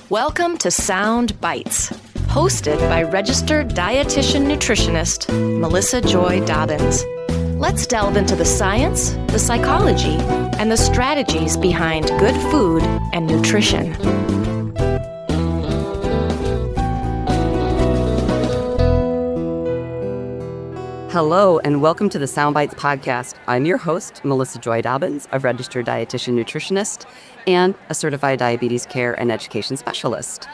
Welcome to Sound Bites, hosted by registered dietitian nutritionist Melissa Joy Dobbins. Let's delve into the science, the psychology, and the strategies behind good food and nutrition. Hello, and welcome to the Sound Bites podcast. I'm your host, Melissa Joy Dobbins, a registered dietitian nutritionist and a certified diabetes care and education specialist.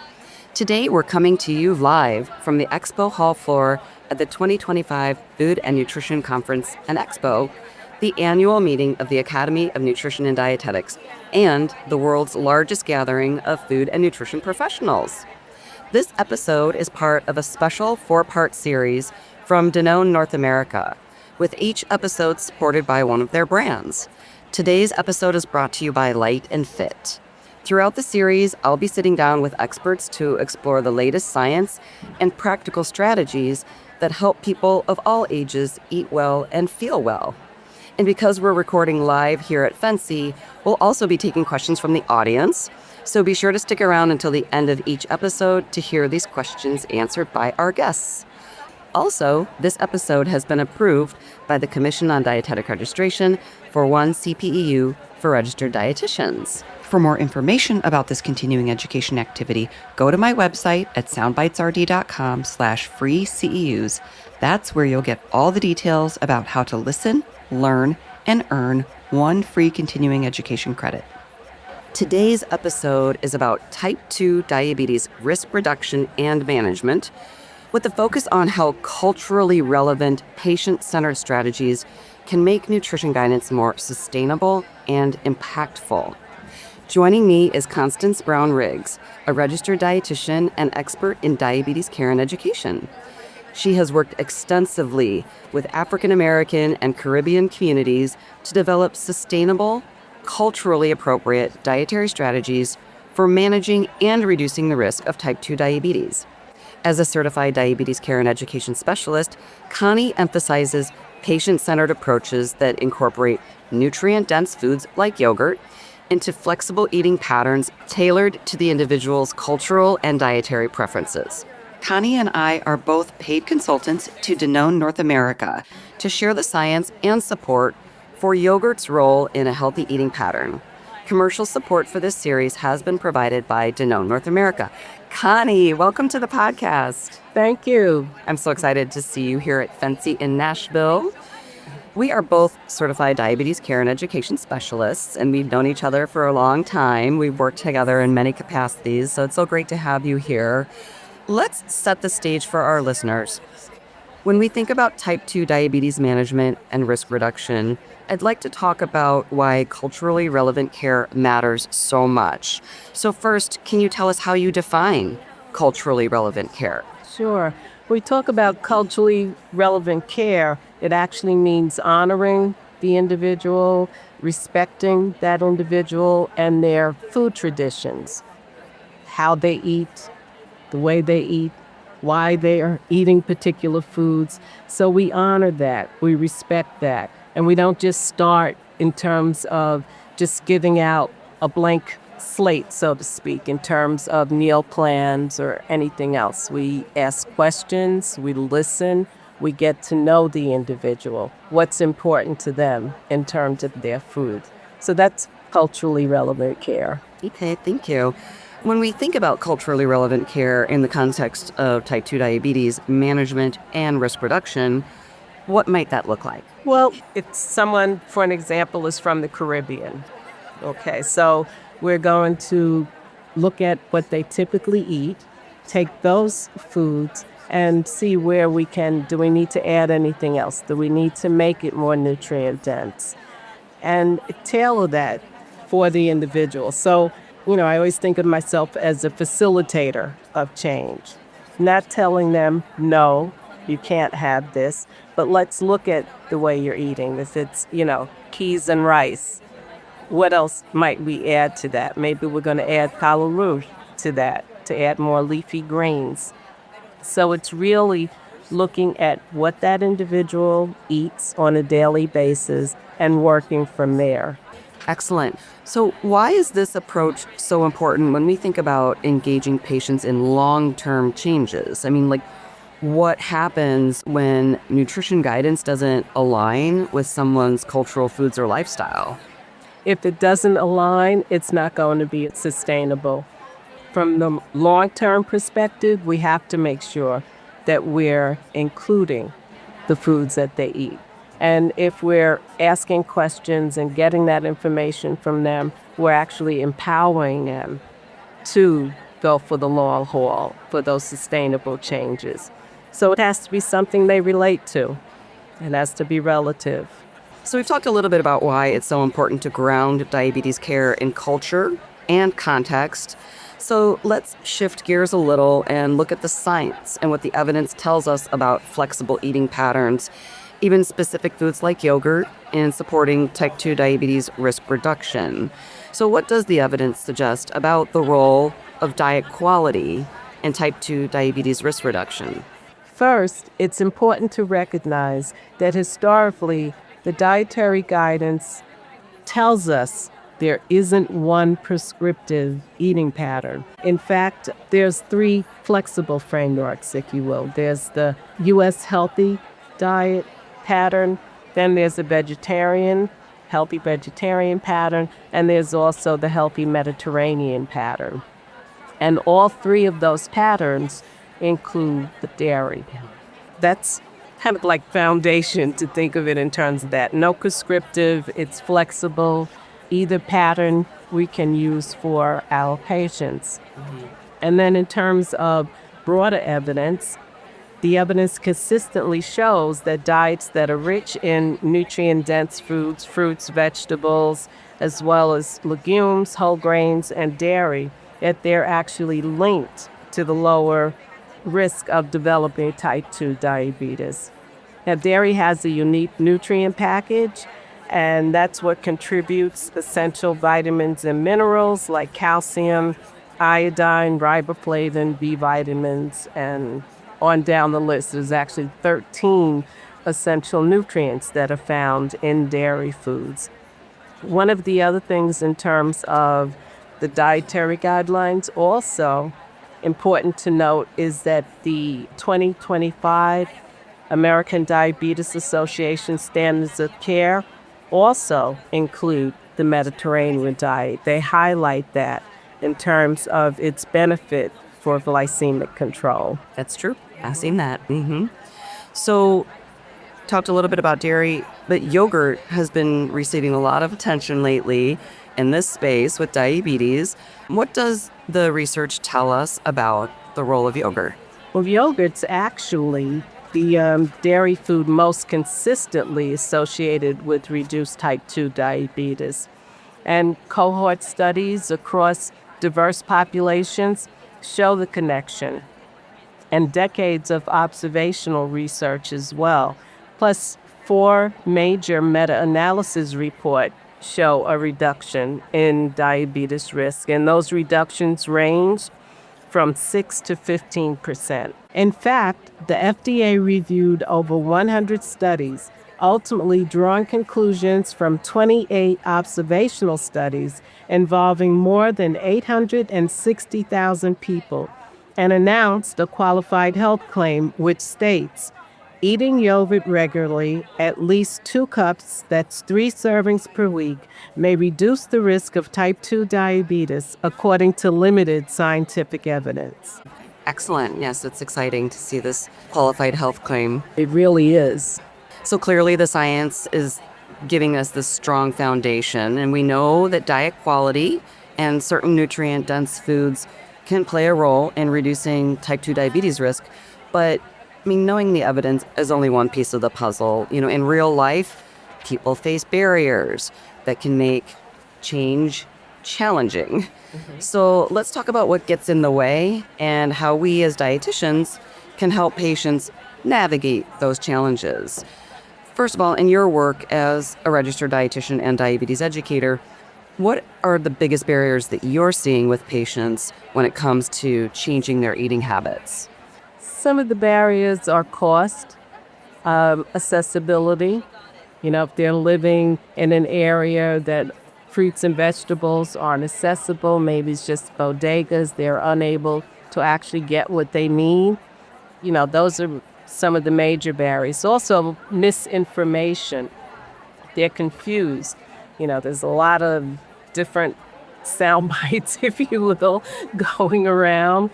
Today, we're coming to you live from the Expo Hall floor at the 2025 Food and Nutrition Conference and Expo, the annual meeting of the Academy of Nutrition and Dietetics, and the world's largest gathering of food and nutrition professionals. This episode is part of a special 4-part series from Danone North America, with each episode supported by one of their brands. Today's episode is brought to you by Light and Fit. Throughout the series, I'll be sitting down with experts to explore the latest science and practical strategies that help people of all ages eat well and feel well. And because we're recording live here at Fancy, we'll also be taking questions from the audience. So be sure to stick around until the end of each episode to hear these questions answered by our guests. Also, this episode has been approved by the Commission on Dietetic Registration for 1 CPEU for registered dietitians. For more information about this continuing education activity, go to my website at soundbitesrd.com/free CEUs. That's where you'll get all the details about how to listen, learn, and earn 1 free continuing education credit. Today's episode is about type 2 diabetes risk reduction and management, with a focus on how culturally relevant, patient-centered strategies can make nutrition guidance more sustainable and impactful. Joining me is Constance Brown-Riggs, a registered dietitian and expert in diabetes care and education. She has worked extensively with African American and Caribbean communities to develop sustainable, culturally appropriate dietary strategies for managing and reducing the risk of type 2 diabetes. As a certified diabetes care and education specialist, Connie emphasizes patient-centered approaches that incorporate nutrient-dense foods like yogurt into flexible eating patterns tailored to the individual's cultural and dietary preferences. Connie and I are both paid consultants to Danone North America to share the science and support for yogurt's role in a healthy eating pattern. Commercial support for this series has been provided by Danone North America. Connie, welcome to the podcast. Thank you. I'm so excited to see you here at Fancy in Nashville. We are both certified diabetes care and education specialists, and we've known each other for a long time. We've worked together in many capacities, so it's so great to have you here. Let's set the stage for our listeners. When we think about type 2 diabetes management and risk reduction, I'd like to talk about why culturally relevant care matters so much. So first, can you tell us how you define culturally relevant care? Sure. When we talk about culturally relevant care, it actually means honoring the individual, respecting that individual and their food traditions, how they eat, the way they eat, why they are eating particular foods. So we honor that, we respect that. And we don't just start in terms of just giving out a blank slate, so to speak, in terms of meal plans or anything else. We ask questions, we listen, we get to know the individual, what's important to them in terms of their food. So that's culturally relevant care. Okay, thank you. When we think about culturally relevant care in the context of type 2 diabetes management and risk reduction, what might that look like? Well, if someone, for an example, is from the Caribbean, okay, so we're going to look at what they typically eat, take those foods, and see where we can, do we need to add anything else? Do we need to make it more nutrient dense? And tailor that for the individual. So, I always think of myself as a facilitator of change, not telling them, no, you can't have this, but let's look at the way you're eating. If it's, peas and rice, what else might we add to that? Maybe we're going to add calla rouge to that, to add more leafy greens. So it's really looking at what that individual eats on a daily basis and working from there. Excellent. So, why is this approach so important when we think about engaging patients in long term changes? I mean, like, what happens when nutrition guidance doesn't align with someone's cultural foods or lifestyle? If it doesn't align, it's not going to be sustainable. From the long-term perspective, we have to make sure that we're including the foods that they eat. And if we're asking questions and getting that information from them, we're actually empowering them to go for the long haul, for those sustainable changes. So it has to be something they relate to. It has to be relative. So, we've talked a little bit about why it's so important to ground diabetes care in culture and context. So, let's shift gears a little and look at the science and what the evidence tells us about flexible eating patterns, even specific foods like yogurt, in supporting type 2 diabetes risk reduction. So, what does the evidence suggest about the role of diet quality in type 2 diabetes risk reduction? First, it's important to recognize that historically, the dietary guidance tells us there isn't one prescriptive eating pattern. In fact, there's three flexible frameworks, if you will. There's the U.S. healthy diet pattern, then there's the healthy vegetarian pattern, and there's also the healthy Mediterranean pattern. And all three of those patterns include the dairy. That's kind of like foundation to think of it in terms of that. No prescriptive, it's flexible. Either pattern we can use for our patients. And then in terms of broader evidence, the evidence consistently shows that diets that are rich in nutrient-dense foods, fruits, vegetables, as well as legumes, whole grains, and dairy, that they're actually linked to the lower risk of developing type 2 diabetes. Now, dairy has a unique nutrient package, and that's what contributes essential vitamins and minerals like calcium, iodine, riboflavin, B vitamins, and on down the list. There's actually 13 essential nutrients that are found in dairy foods. One of the other things in terms of the dietary guidelines also important to note is that the 2025 American Diabetes Association Standards of Care also include the Mediterranean diet. They highlight that in terms of its benefit for glycemic control. That's true. I've seen that. So, talked a little bit about dairy, but yogurt has been receiving a lot of attention lately in this space with diabetes. What does the research tell us about the role of yogurt? Well, yogurt's actually the dairy food most consistently associated with reduced type 2 diabetes. And cohort studies across diverse populations show the connection, and decades of observational research as well. Plus, 4 major meta-analysis reports show a reduction in diabetes risk, and those reductions range from 6 to 15%. In fact, the FDA reviewed over 100 studies, ultimately drawing conclusions from 28 observational studies involving more than 860,000 people, and announced a qualified health claim which states, eating yogurt regularly, at least 2 cups, that's 3 servings per week, may reduce the risk of type 2 diabetes, according to limited scientific evidence. Excellent. Yes, it's exciting to see this qualified health claim. It really is. So clearly the science is giving us this strong foundation, and we know that diet quality and certain nutrient-dense foods can play a role in reducing type 2 diabetes risk. But knowing the evidence is only one piece of the puzzle. In real life, people face barriers that can make change challenging. So let's talk about what gets in the way and how we as dietitians can help patients navigate those challenges. First of all, in your work as a registered dietitian and diabetes educator, what are the biggest barriers that you're seeing with patients when it comes to changing their eating habits? Some of the barriers are cost, accessibility. If they're living in an area that fruits and vegetables aren't accessible. Maybe it's just bodegas. They're unable to actually get what they need. Those are some of the major barriers. Also, misinformation. They're confused. There's a lot of different sound bites, if you will, going around.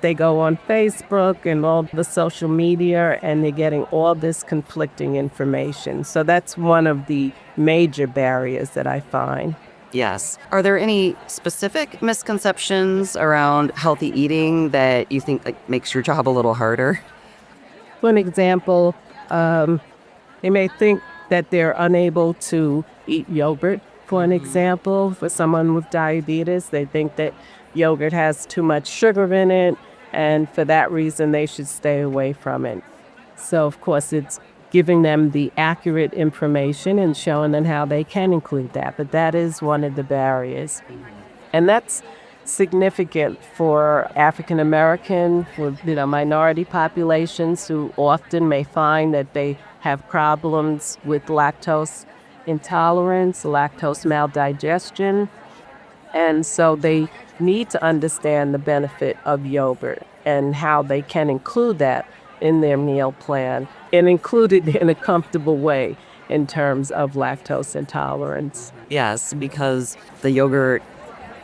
They go on Facebook and all the social media, and they're getting all this conflicting information. So that's one of the major barriers that I find. Yes. Are there any specific misconceptions around healthy eating that you think makes your job a little harder? For an example, they may think that they're unable to eat yogurt. For an example, for someone with diabetes, they think that yogurt has too much sugar in it, and for that reason, they should stay away from it. So, of course, it's giving them the accurate information and showing them how they can include that. But that is one of the barriers. And that's significant for African American, for minority populations who often may find that they have problems with lactose intolerance, lactose maldigestion. And so they need to understand the benefit of yogurt and how they can include that in their meal plan and include it in a comfortable way in terms of lactose intolerance. Yes, because the yogurt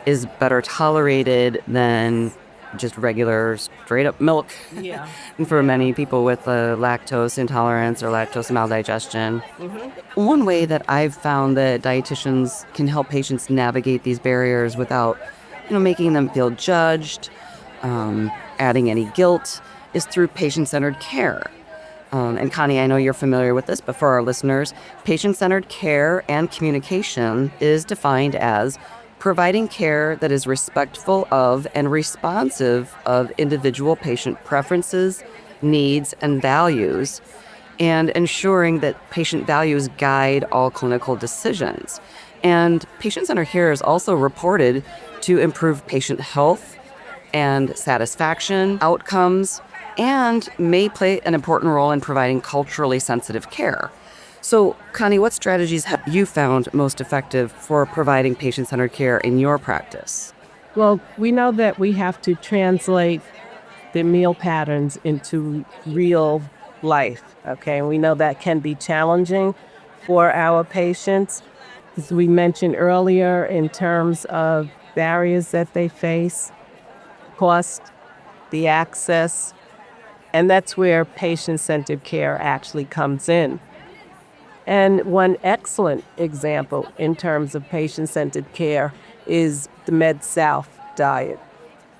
is better tolerated than just regular straight up milk. Yeah. For many people with lactose intolerance or lactose maldigestion. One way that I've found that dietitians can help patients navigate these barriers without making them feel judged, adding any guilt, is through patient-centered care. And Connie, I know you're familiar with this, but for our listeners, patient-centered care and communication is defined as providing care that is respectful of and responsive of individual patient preferences, needs, and values, and ensuring that patient values guide all clinical decisions. And patient-centered care is also reported to improve patient health and satisfaction outcomes, and may play an important role in providing culturally sensitive care. So, Connie, what strategies have you found most effective for providing patient-centered care in your practice? Well, we know that we have to translate the meal patterns into real life, okay? And we know that can be challenging for our patients. As we mentioned earlier, in terms of barriers that they face, cost, the access, and that's where patient-centered care actually comes in. And one excellent example in terms of patient-centered care is the Med-South diet.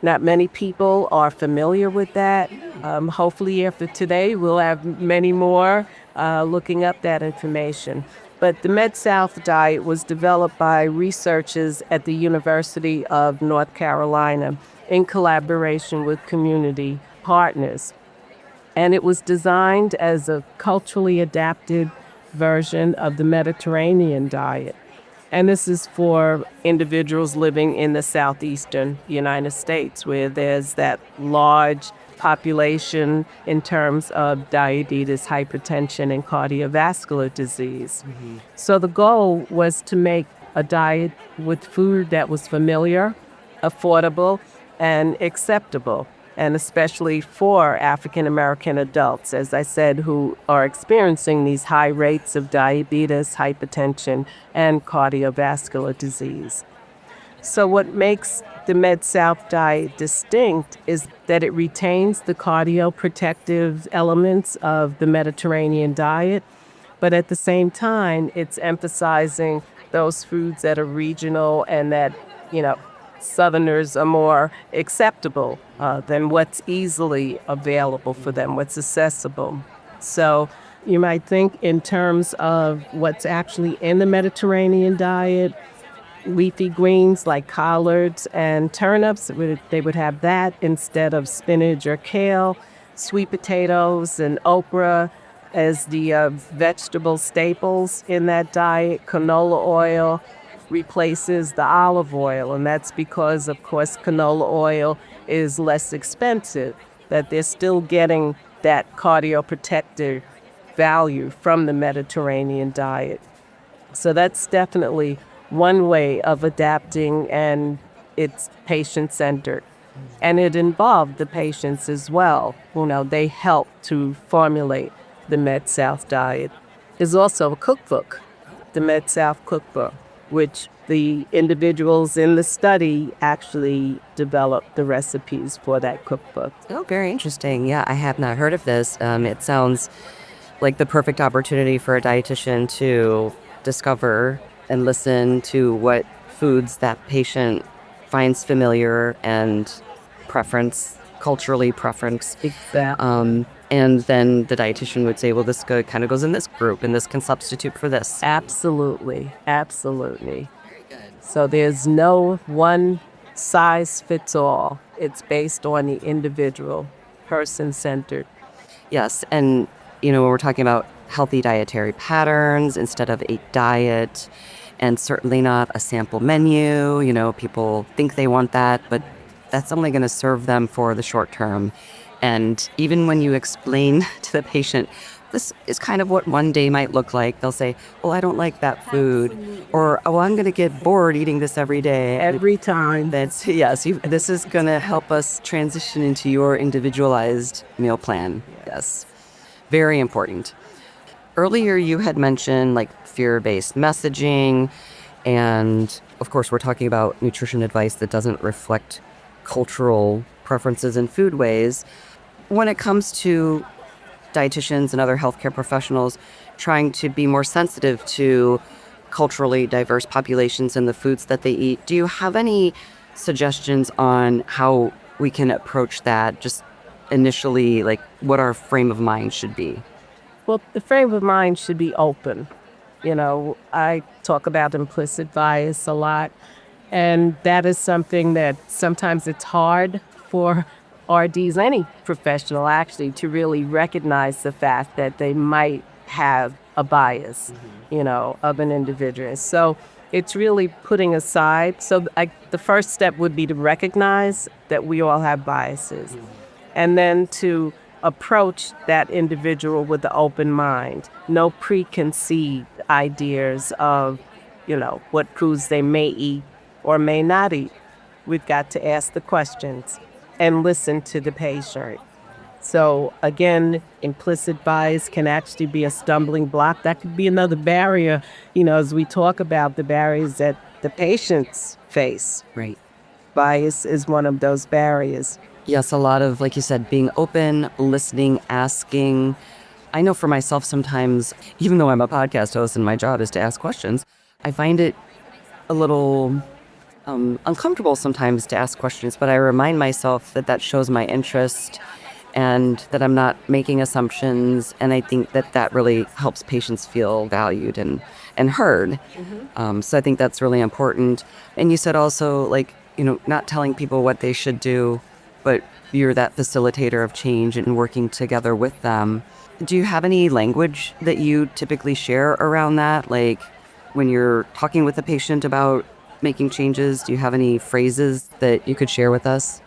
Not many people are familiar with that. Hopefully after today, we'll have many more looking up that information. But the Med-South diet was developed by researchers at the University of North Carolina in collaboration with community partners. And it was designed as a culturally adapted version of the Mediterranean diet. And this is for individuals living in the southeastern United States, where there's that large population in terms of diabetes, hypertension, and cardiovascular disease. So the goal was to make a diet with food that was familiar, affordable, and acceptable, and especially for African American adults, as I said, who are experiencing these high rates of diabetes, hypertension, and cardiovascular disease. So what makes the Med-South diet distinct is that it retains the cardioprotective elements of the Mediterranean diet, but at the same time, it's emphasizing those foods that are regional and that, Southerners are more acceptable than what's easily available for them, what's accessible. So you might think in terms of what's actually in the Mediterranean diet, leafy greens like collards and turnips, they would have that instead of spinach or kale, sweet potatoes and okra as the vegetable staples in that diet, canola oil replaces the olive oil, and that's because, of course, canola oil is less expensive, that they're still getting that cardioprotective value from the Mediterranean diet. So that's definitely one way of adapting, and it's patient-centered. And it involved the patients as well. They help to formulate the Med-South diet. There's also a cookbook, the Med-South cookbook, which the individuals in the study actually developed the recipes for that cookbook. Oh, very interesting. Yeah, I have not heard of this. It sounds like the perfect opportunity for a dietitian to discover and listen to what foods that patient finds familiar and culturally preference. Exactly. And then the dietitian would say, well, this kind of goes in this group and this can substitute for this. Absolutely. Absolutely. So there's no one size fits all. It's based on the individual, person-centered. Yes. And, when we're talking about healthy dietary patterns instead of a diet, and certainly not a sample menu, people think they want that, but that's only going to serve them for the short term. And even when you explain to the patient, this is kind of what one day might look like, they'll say, well, I don't like that food. Or, oh, I'm going to get bored eating this every day. Every time. This is going to help us transition into your individualized meal plan. Yes. Very important. Earlier, you had mentioned fear-based messaging. And of course, we're talking about nutrition advice that doesn't reflect cultural preferences and foodways. When it comes to dietitians and other healthcare professionals trying to be more sensitive to culturally diverse populations and the foods that they eat, do you have any suggestions on how we can approach that just initially, what our frame of mind should be? Well, the frame of mind should be open. I talk about implicit bias a lot, and that is something that sometimes it's hard for RDs, any professional actually, to really recognize the fact that they might have a bias, of an individual. So it's really putting aside. So the first step would be to recognize that we all have biases, and then to approach that individual with an open mind, no preconceived ideas of, what foods they may eat or may not eat. We've got to ask the questions and listen to the patient. So again, implicit bias can actually be a stumbling block. That could be another barrier, as we talk about the barriers that the patients face. Right. Bias is one of those barriers. Yes, a lot of, like you said, being open, listening, asking. I know for myself sometimes, even though I'm a podcast host and my job is to ask questions, I find it a little uncomfortable sometimes to ask questions, but I remind myself that shows my interest and that I'm not making assumptions. And I think that really helps patients feel valued and heard. So I think that's really important. And you said also, not telling people what they should do, but you're that facilitator of change and working together with them. Do you have any language that you typically share around that? Like when you're talking with a patient about making changes, do you have any phrases that you could share with us?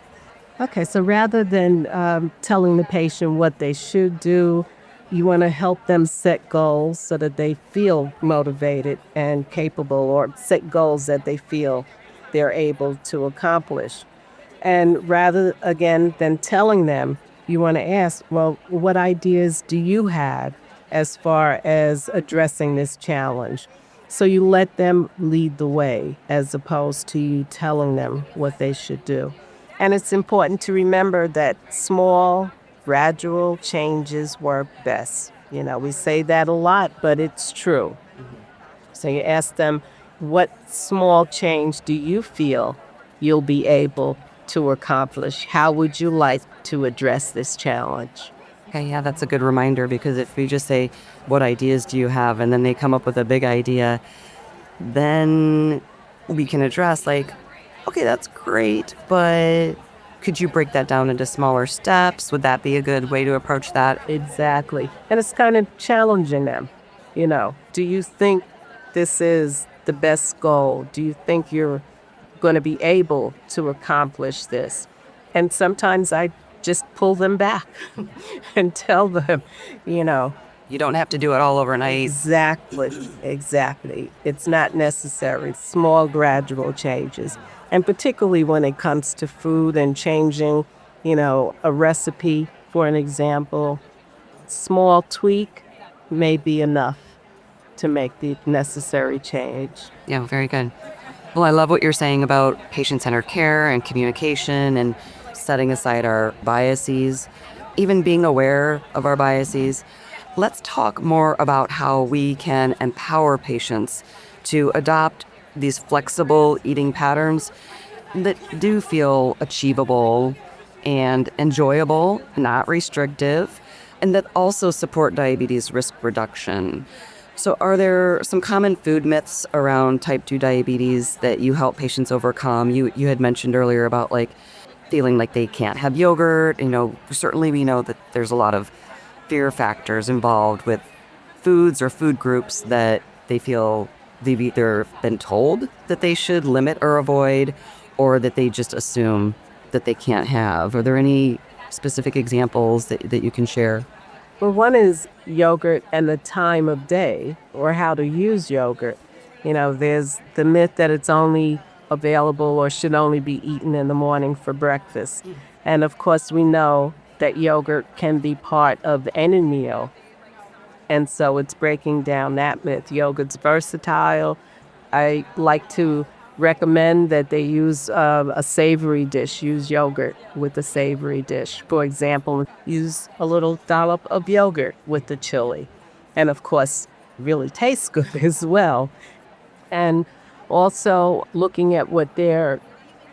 Okay, so rather than telling the patient what they should do, you want to help them set goals so that they feel motivated and capable, or set goals that they feel they're able to accomplish. And rather, again, than telling them, you want to ask, well, what ideas do you have as far as addressing this challenge? So you let them lead the way as opposed to you telling them what they should do. And it's important to remember that small, gradual changes work best. We say that a lot, but it's true. So you ask them, what small change do you feel you'll be able to accomplish? How would you like to address this challenge? Okay, yeah, that's a good reminder, because if we just say, what ideas do you have? And then they come up with a big idea, then we can address okay, that's great, but could you break that down into smaller steps? Would that be a good way to approach that? Exactly. And it's kind of challenging them. Do you think this is the best goal? Do you think you're going to be able to accomplish this? And sometimes I just pull them back and tell them, You don't have to do it all overnight. Exactly. It's not necessary. Small, gradual changes. And particularly when it comes to food and changing, a recipe, for an example, small tweak may be enough to make the necessary change. Yeah, very good. Well, I love what you're saying about patient-centered care and communication and setting aside our biases, even being aware of our biases. Let's talk more about how we can empower patients to adopt these flexible eating patterns that do feel achievable and enjoyable, not restrictive, and that also support diabetes risk reduction. So, are there some common food myths around type 2 diabetes that you help patients overcome? You had mentioned earlier about like feeling like they can't have yogurt. Certainly we know that there's a lot of fear factors involved with foods or food groups that they feel they've either been told that they should limit or avoid, or that they just assume that they can't have. Are there any specific examples that you can share? Well, one is yogurt and the time of day or how to use yogurt. There's the myth that it's only available or should only be eaten in the morning for breakfast. And of course, we know that yogurt can be part of any meal. And so it's breaking down that myth. Yogurt's versatile. I like to recommend that they use a savory dish, use yogurt with a savory dish. For example, use a little dollop of yogurt with the chili. And of course, really tastes good as well. And also looking at what they're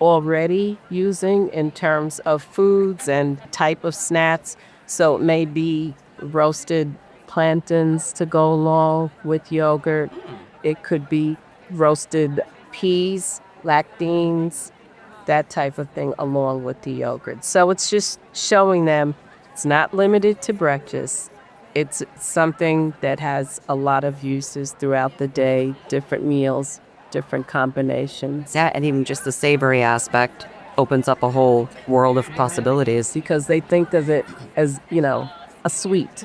already using in terms of foods and type of snacks. So it may be roasted plantains to go along with yogurt. It could be roasted peas, lactines, that type of thing along with the yogurt. So it's just showing them it's not limited to breakfast. It's something that has a lot of uses throughout the day, different meals, different combinations. Yeah, and even just the savory aspect opens up a whole world of possibilities. Because they think of it as, a sweet,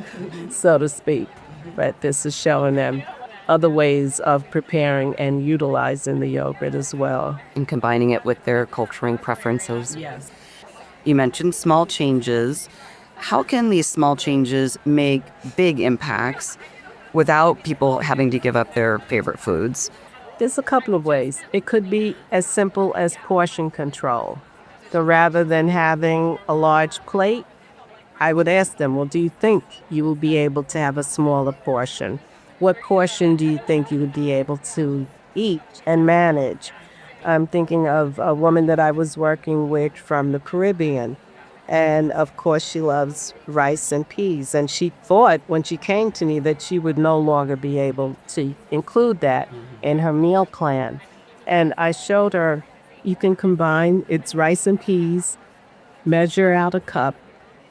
so to speak. But this is showing them other ways of preparing and utilizing the yogurt as well. And combining it with their cultural preferences. Yes. You mentioned small changes. How can these small changes make big impacts without people having to give up their favorite foods? There's a couple of ways. It could be as simple as portion control. So rather than having a large plate, I would ask them, well, do you think you will be able to have a smaller portion? What portion do you think you would be able to eat and manage? I'm thinking of a woman that I was working with from the Caribbean. And of course, she loves rice and peas. And she thought when she came to me that she would no longer be able to include that in her meal plan. And I showed her, you can combine it's rice and peas, measure out a cup,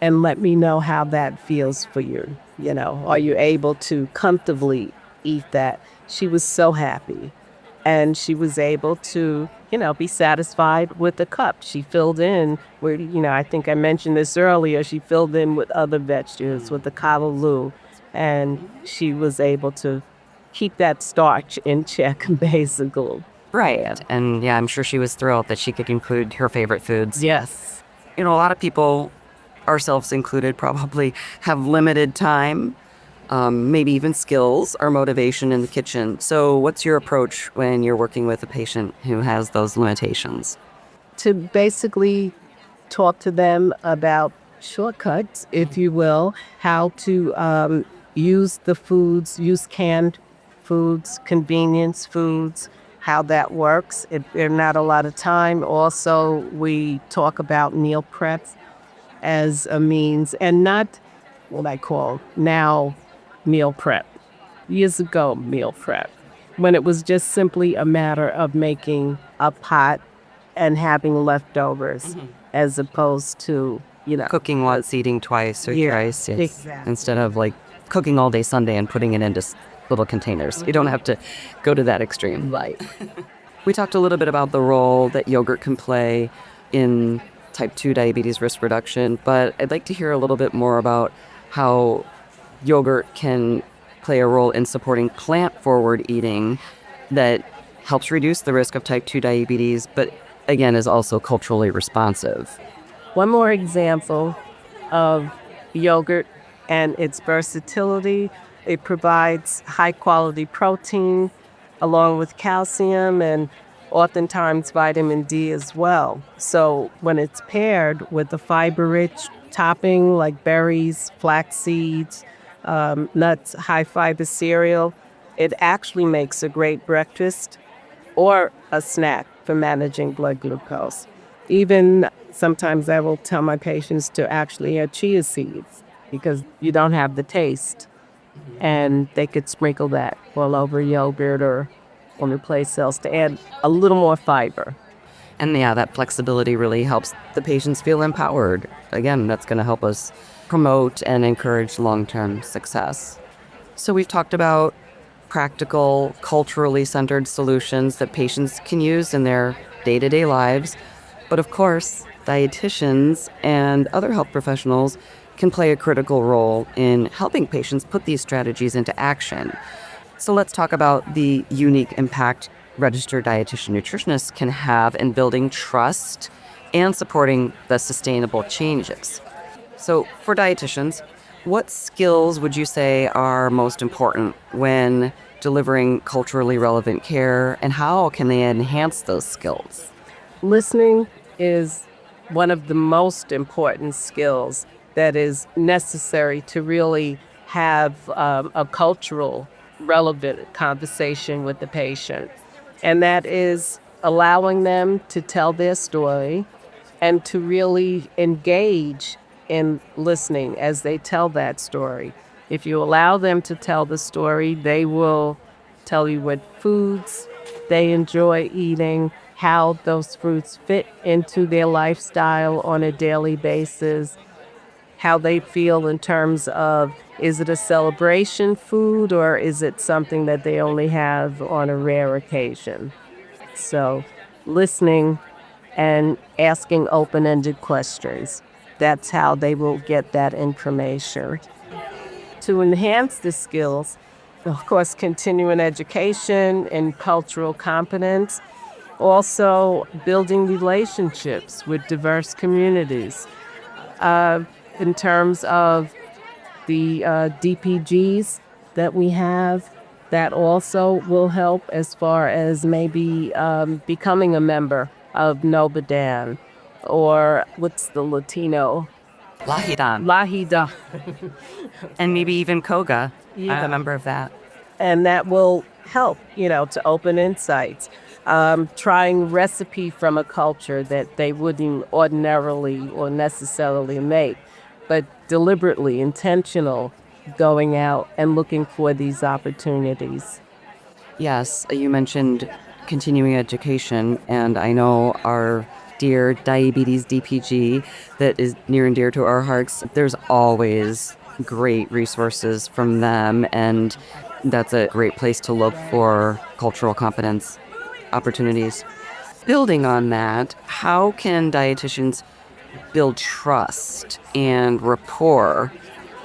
and let me know how that feels for you. Are you able to comfortably eat that? She was so happy. And she was able to, be satisfied with the cup. She filled in where, I think I mentioned this earlier, she filled in with other vegetables, with the callaloo. And she was able to keep that starch in check, basically. Right. And yeah, I'm sure she was thrilled that she could include her favorite foods. Yes. A lot of people, ourselves included, probably have limited time, maybe even skills or motivation in the kitchen. So what's your approach when you're working with a patient who has those limitations? To basically talk to them about shortcuts, if you will, how to use the foods, use canned foods, convenience foods, how that works. If there's not a lot of time, also we talk about meal prep as a means, and not what I call now meal prep. Years ago, meal prep, when it was just simply a matter of making a pot and having leftovers, as opposed to, Cooking once, eating twice or thrice. Yes. Exactly. Instead of like cooking all day Sunday and putting it into little containers. You don't have to go to that extreme. Right. We talked a little bit about the role that yogurt can play in type 2 diabetes risk reduction, but I'd like to hear a little bit more about how yogurt can play a role in supporting plant-forward eating that helps reduce the risk of type 2 diabetes, but again is also culturally responsive. One more example of yogurt and its versatility. It provides high quality protein along with calcium and oftentimes vitamin D as well. So when it's paired with a fiber rich topping like berries, flax seeds, nuts, high fiber cereal, it actually makes a great breakfast or a snack for managing blood glucose. Even sometimes I will tell my patients to actually add chia seeds because you don't have the taste. And they could sprinkle that all over yogurt or on the place cells to add a little more fiber. And yeah, that flexibility really helps the patients feel empowered. Again, that's going to help us promote and encourage long-term success. So we've talked about practical, culturally centered solutions that patients can use in their day-to-day lives. But of course, dietitians and other health professionals can play a critical role in helping patients put these strategies into action. So let's talk about the unique impact registered dietitian nutritionists can have in building trust and supporting the sustainable changes. So for dietitians, what skills would you say are most important when delivering culturally relevant care, and how can they enhance those skills? Listening is one of the most important skills that is necessary to really have a cultural relevant conversation with the patient. And that is allowing them to tell their story and to really engage in listening as they tell that story. If you allow them to tell the story, they will tell you what foods they enjoy eating, how those foods fit into their lifestyle on a daily basis, how they feel in terms of is it a celebration food or is it something that they only have on a rare occasion. So listening and asking open-ended questions. That's how they will get that information. To enhance the skills, of course, continuing education and cultural competence, also building relationships with diverse communities. In terms of the DPGs that we have, that also will help as far as maybe becoming a member of Novadan or what's the Latino? Lahidan. Lahida. And maybe even Koga. I'm Yeah. a member of that. And that will help, to open insights. Trying recipe from a culture that they wouldn't ordinarily or necessarily make, but deliberately, intentional, going out and looking for these opportunities. Yes, you mentioned continuing education, and I know our dear diabetes DPG that is near and dear to our hearts. There's always great resources from them, and that's a great place to look for cultural competence opportunities. Building on that, how can dietitians build trust and rapport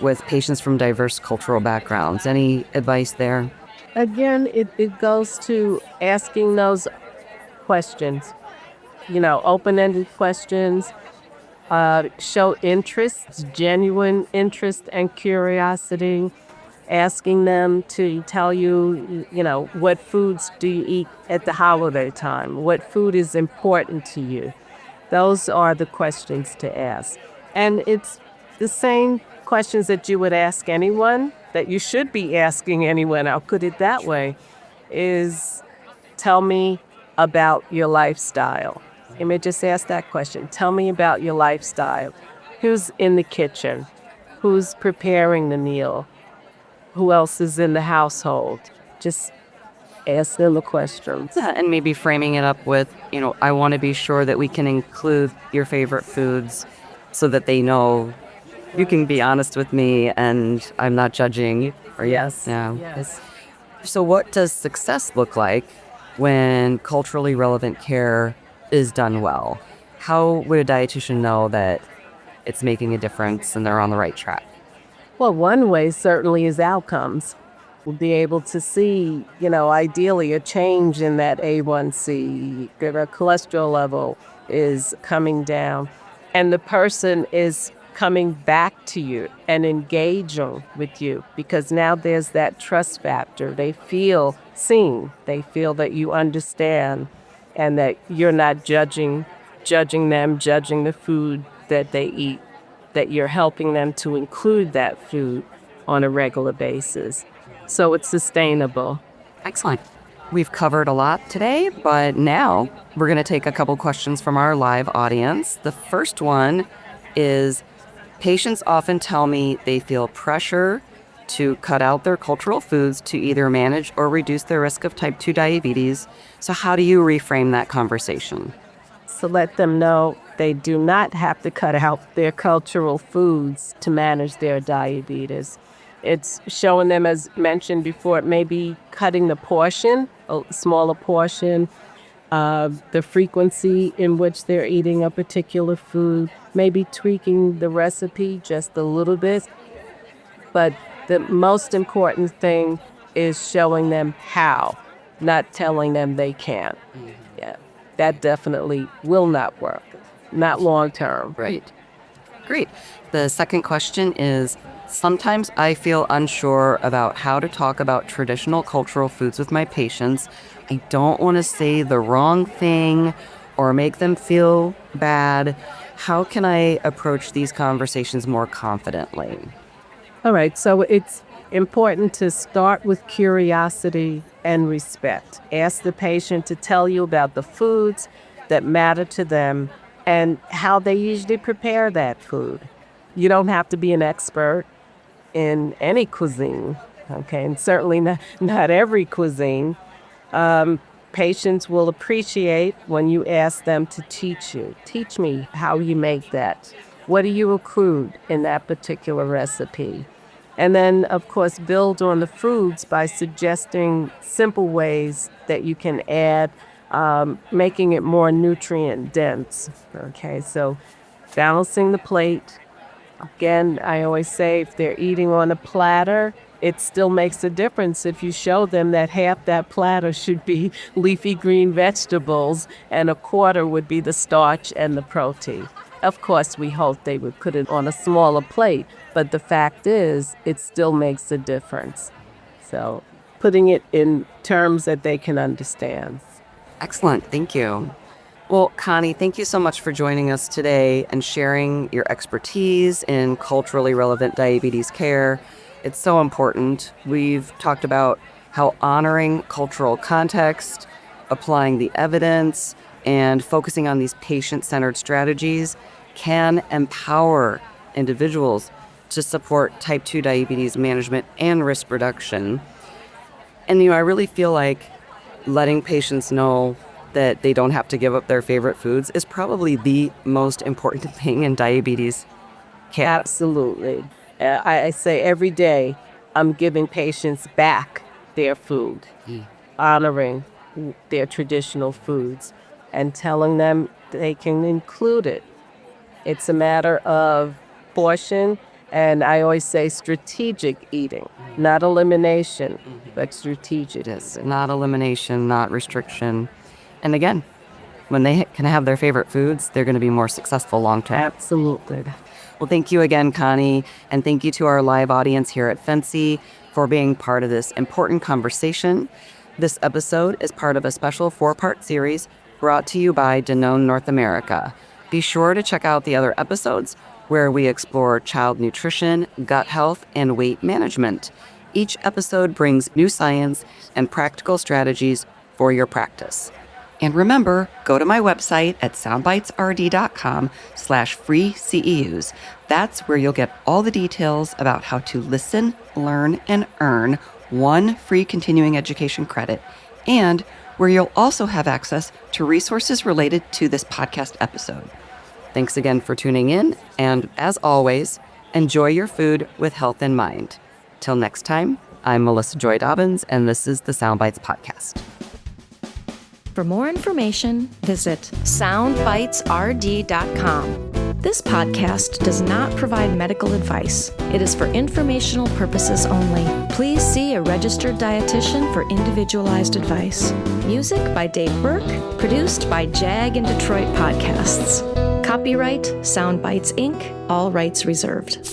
with patients from diverse cultural backgrounds? Any advice there? Again, it goes to asking those questions, open-ended questions. Show interest, genuine interest and curiosity, asking them to tell you, what foods do you eat at the holiday time? What food is important to you? Those are the questions to ask. And it's the same questions that you would ask anyone, that you should be asking anyone, I'll put it that way, is tell me about your lifestyle. You may just ask that question. Tell me about your lifestyle. Who's in the kitchen? Who's preparing the meal? Who else is in the household? Just ask them the questions. Yeah, and maybe framing it up with, I want to be sure that we can include your favorite foods so that they know you can be honest with me and I'm not judging. Or Yes. Yeah. Yes. So what does success look like when culturally relevant care is done well? How would a dietitian know that it's making a difference and they're on the right track? Well, one way certainly is outcomes. We'll be able to see, ideally a change in that A1C, their cholesterol level is coming down, and the person is coming back to you and engaging with you because now there's that trust factor. They feel seen. They feel that you understand and that you're not judging them, judging the food that they eat, that you're helping them to include that food on a regular basis. So it's sustainable. Excellent. We've covered a lot today, but now we're going to take a couple questions from our live audience. The first one is, patients often tell me they feel pressure to cut out their cultural foods to either manage or reduce their risk of type 2 diabetes. So how do you reframe that conversation? So let them know they do not have to cut out their cultural foods to manage their diabetes. It's showing them, as mentioned before, maybe cutting the portion, a smaller portion, the frequency in which they're eating a particular food, maybe tweaking the recipe just a little bit. But the most important thing is showing them how, not telling them they can't. Yeah, that definitely will not work, not long term. Right. Great. The second question is, sometimes I feel unsure about how to talk about traditional cultural foods with my patients. I don't want to say the wrong thing or make them feel bad. How can I approach these conversations more confidently? All right, so it's important to start with curiosity and respect. Ask the patient to tell you about the foods that matter to them and how they usually prepare that food. You don't have to be an expert in any cuisine, okay, and certainly not every cuisine. Patients will appreciate when you ask them to teach you. Teach me how you make that. What do you include in that particular recipe? And then, of course, build on the foods by suggesting simple ways that you can add, making it more nutrient dense. Okay, so balancing the plate. Again, I always say if they're eating on a platter, it still makes a difference if you show them that half that platter should be leafy green vegetables and a quarter would be the starch and the protein. Of course, we hope they would put it on a smaller plate, but the fact is, it still makes a difference. So putting it in terms that they can understand. Excellent. Thank you. Well, Connie, thank you so much for joining us today and sharing your expertise in culturally relevant diabetes care. It's so important. We've talked about how honoring cultural context, applying the evidence, and focusing on these patient-centered strategies can empower individuals to support type 2 diabetes management and risk reduction. And, I really feel like letting patients know that they don't have to give up their favorite foods is probably the most important thing in diabetes care. Absolutely. I say every day I'm giving patients back their food, honoring their traditional foods, and telling them they can include it. It's a matter of portion, and I always say strategic eating, not elimination, but strategic. Yes, not elimination, not restriction. And again, when they can have their favorite foods, they're going to be more successful long term. Absolutely. Well, thank you again, Connie, and thank you to our live audience here at Fancy for being part of this important conversation. This episode is part of a special 4-part series brought to you by Danone North America. Be sure to check out the other episodes where we explore child nutrition, gut health, and weight management. Each episode brings new science and practical strategies for your practice. And remember, go to my website at soundbitesrd.com/free CEUs. That's where you'll get all the details about how to listen, learn, and earn 1 free continuing education credit, and where you'll also have access to resources related to this podcast episode. Thanks again for tuning in, and as always, enjoy your food with health in mind. Till next time, I'm Melissa Joy Dobbins, and this is the Soundbites Podcast. For more information, visit soundbitesrd.com. This podcast does not provide medical advice. It is for informational purposes only. Please see a registered dietitian for individualized advice. Music by Dave Burke, produced by Jag and Detroit Podcasts. Copyright Soundbites Inc., all rights reserved.